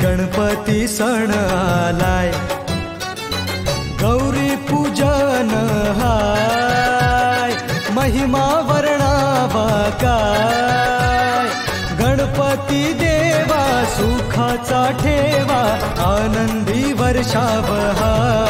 गणपती सण आलाय, गौरी पूजन हाय, महिमा वर्णावा काय. गणपती देवा सुखाचा ठेवा, आनंदी वर्षाव हाय.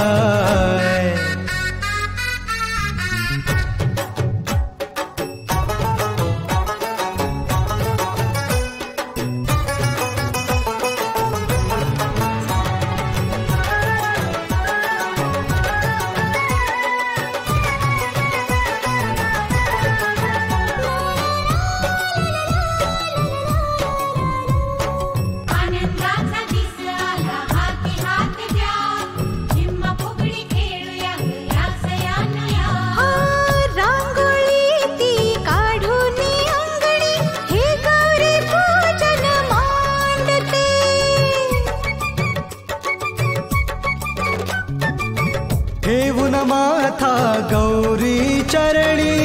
ठेवून माथा गौरी चरणी,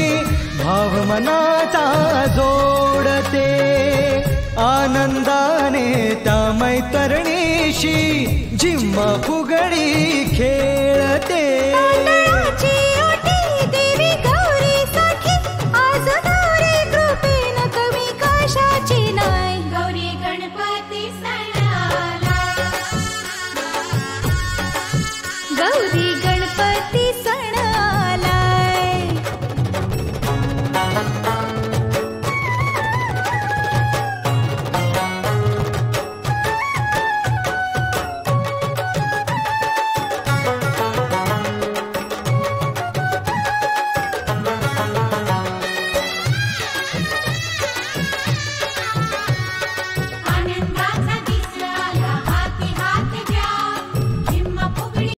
भाव मनाचा जोडते. आनंदाने त्या मैत्रिणीशी झिम्मा फुगडी खेळते.